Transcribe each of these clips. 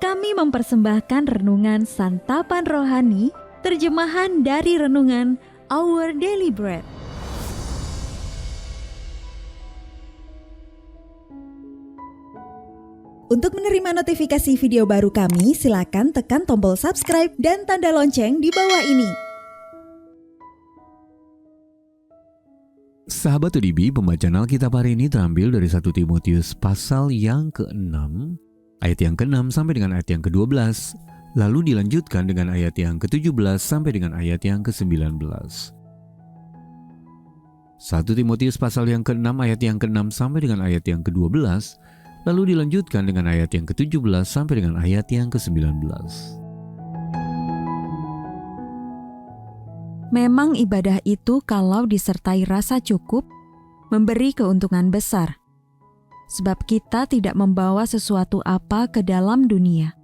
Kami mempersembahkan renungan Santapan Rohani, terjemahan dari renungan Our Daily Bread. Untuk menerima notifikasi video baru kami, silakan tekan tombol subscribe dan tanda lonceng di bawah ini. Sahabat ODB, pembacaan Alkitab hari ini terambil dari 1 Timotius pasal yang ke-6, ayat yang ke-6 sampai dengan ayat yang ke-12, lalu dilanjutkan dengan ayat yang ke-17 sampai dengan ayat yang ke-19. 1 Timotius pasal yang ke-6 ayat yang ke-6 sampai dengan ayat yang ke-12, lalu dilanjutkan dengan ayat yang ke-17 sampai dengan ayat yang ke-19. Memang ibadah itu kalau disertai rasa cukup, memberi keuntungan besar. Sebab kita tidak membawa sesuatu apa ke dalam dunia,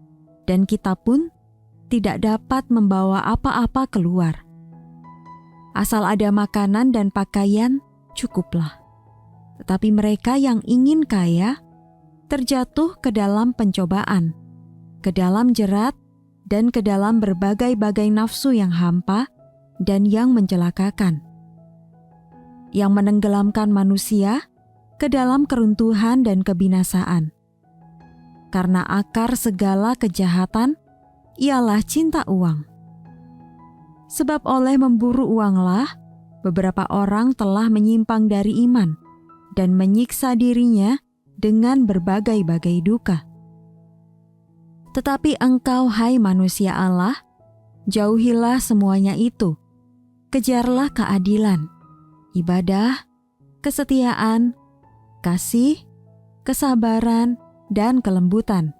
dan kita pun tidak dapat membawa apa-apa keluar. Asal ada makanan dan pakaian, cukuplah. Tetapi mereka yang ingin kaya, terjatuh ke dalam pencobaan, ke dalam jerat, dan ke dalam berbagai-bagai nafsu yang hampa dan yang mencelakakan, yang menenggelamkan manusia ke dalam keruntuhan dan kebinasaan. Karena akar segala kejahatan ialah cinta uang. Sebab oleh memburu uanglah beberapa orang telah menyimpang dari iman dan menyiksa dirinya dengan berbagai-bagai duka. Tetapi engkau, hai manusia Allah, jauhilah semuanya itu. Kejarlah keadilan, ibadah, kesetiaan, kasih, kesabaran, dan kelembutan.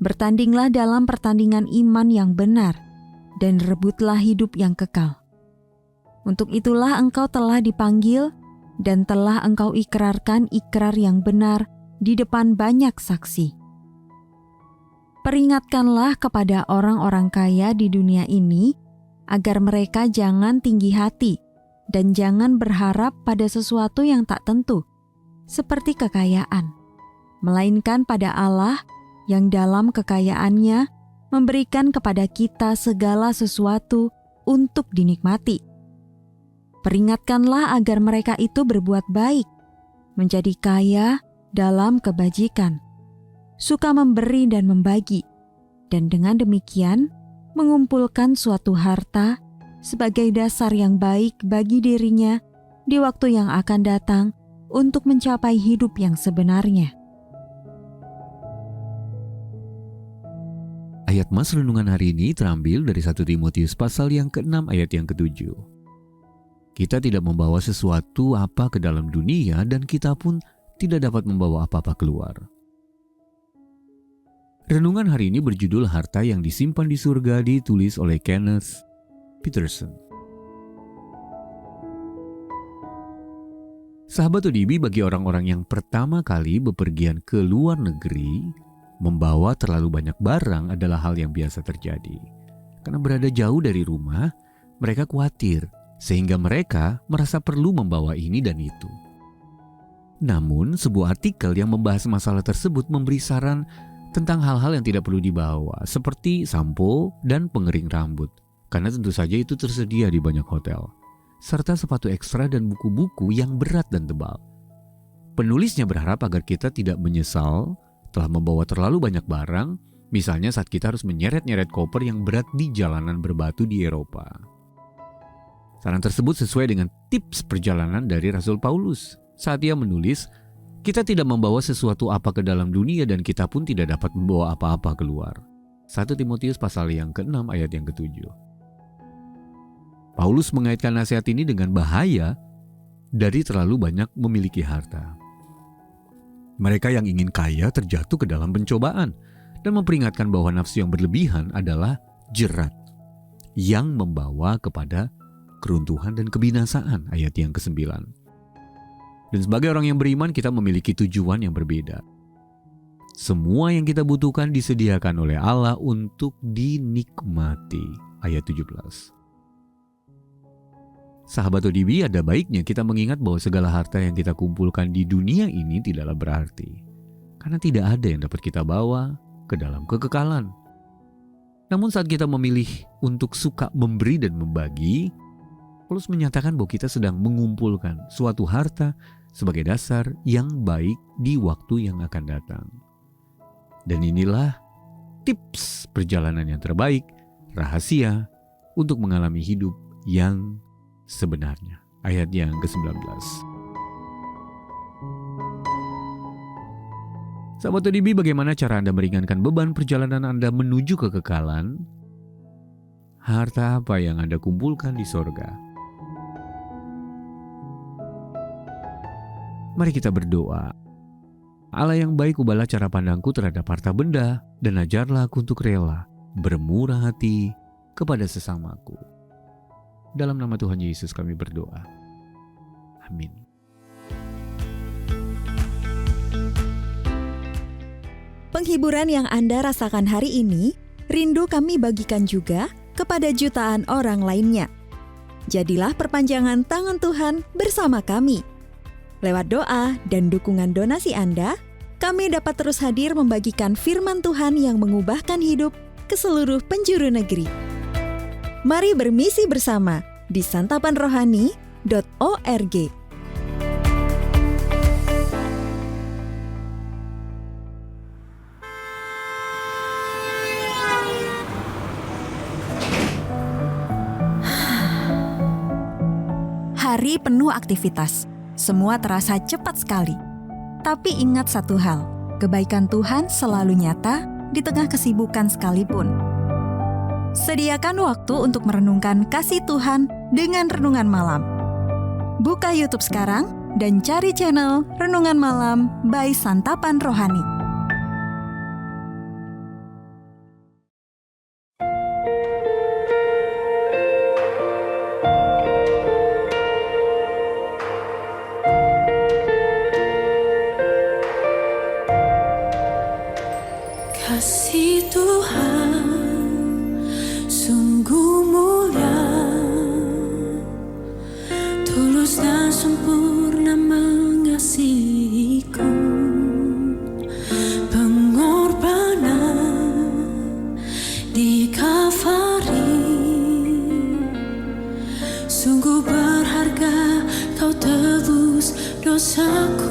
Bertandinglah dalam pertandingan iman yang benar, dan rebutlah hidup yang kekal. Untuk itulah engkau telah dipanggil, dan telah engkau ikrarkan ikrar yang benar di depan banyak saksi. Peringatkanlah kepada orang-orang kaya di dunia ini, agar mereka jangan tinggi hati dan jangan berharap pada sesuatu yang tak tentu, seperti kekayaan, melainkan pada Allah yang dalam kekayaannya memberikan kepada kita segala sesuatu untuk dinikmati. Peringatkanlah agar mereka itu berbuat baik, menjadi kaya dalam kebajikan, suka memberi dan membagi, dan dengan demikian mengumpulkan suatu harta sebagai dasar yang baik bagi dirinya di waktu yang akan datang untuk mencapai hidup yang sebenarnya. Ayat mas renungan hari ini terambil dari 1 Timotius pasal yang ke-6 ayat yang ke-7. Kita tidak membawa sesuatu apa ke dalam dunia dan kita pun tidak dapat membawa apa-apa keluar. Renungan hari ini berjudul Harta yang Disimpan di Surga, ditulis oleh Kenneth Peterson. Sahabat ODB, bagi orang-orang yang pertama kali bepergian ke luar negeri, membawa terlalu banyak barang adalah hal yang biasa terjadi. Karena berada jauh dari rumah, mereka khawatir, sehingga mereka merasa perlu membawa ini dan itu. Namun, sebuah artikel yang membahas masalah tersebut memberi saran tentang hal-hal yang tidak perlu dibawa, seperti sampo dan pengering rambut, karena tentu saja itu tersedia di banyak hotel, serta sepatu ekstra dan buku-buku yang berat dan tebal. Penulisnya berharap agar kita tidak menyesal telah membawa terlalu banyak barang, misalnya saat kita harus menyeret-nyeret koper yang berat di jalanan berbatu di Eropa. Saran tersebut sesuai dengan tips perjalanan dari Rasul Paulus saat ia menulis, kita tidak membawa sesuatu apa ke dalam dunia dan kita pun tidak dapat membawa apa-apa keluar. 1 Timotius pasal yang ke-6 ayat yang ke-7. Paulus mengaitkan nasihat ini dengan bahaya dari terlalu banyak memiliki harta. Mereka yang ingin kaya terjatuh ke dalam pencobaan dan memperingatkan bahwa nafsu yang berlebihan adalah jerat yang membawa kepada keruntuhan dan kebinasaan, ayat yang ke-9. Dan sebagai orang yang beriman, kita memiliki tujuan yang berbeda. Semua yang kita butuhkan disediakan oleh Allah untuk dinikmati. Ayat 17. Sahabat ODB, ada baiknya kita mengingat bahwa segala harta yang kita kumpulkan di dunia ini tidaklah berarti. Karena tidak ada yang dapat kita bawa ke ke dalam kekekalan. Namun saat kita memilih untuk suka memberi dan membagi, Paulus menyatakan bahwa kita sedang mengumpulkan suatu harta sebagai dasar yang baik di waktu yang akan datang. Dan inilah tips perjalanan yang terbaik, rahasia untuk mengalami hidup yang sebenarnya. Ayat yang ke-19. Sahabat ODB, bagaimana cara Anda meringankan beban perjalanan Anda menuju kekekalan? Harta apa yang Anda kumpulkan di sorga? Mari kita berdoa. Allah yang baik, ubahlah cara pandangku terhadap harta benda, dan ajarlah aku untuk rela, bermurah hati kepada sesamaku. Dalam nama Tuhan Yesus kami berdoa. Amin. Penghiburan yang Anda rasakan hari ini, rindu kami bagikan juga kepada jutaan orang lainnya. Jadilah perpanjangan tangan Tuhan bersama kami. Lewat doa dan dukungan donasi Anda, kami dapat terus hadir membagikan firman Tuhan yang mengubahkan hidup ke seluruh penjuru negeri. Mari bermisi bersama di santapanrohani.org. Hari penuh aktivitas, semua terasa cepat sekali. Tapi ingat satu hal, kebaikan Tuhan selalu nyata di tengah kesibukan sekalipun. Sediakan waktu untuk merenungkan kasih Tuhan dengan Renungan Malam. Buka YouTube sekarang dan cari channel Renungan Malam by Santapan Rohani. Kasih Tuhan sungguh mulia, tulus dan sempurna mengasihiku. Pengorbanan di Kalvari sungguh berharga, kau tebus dosaku.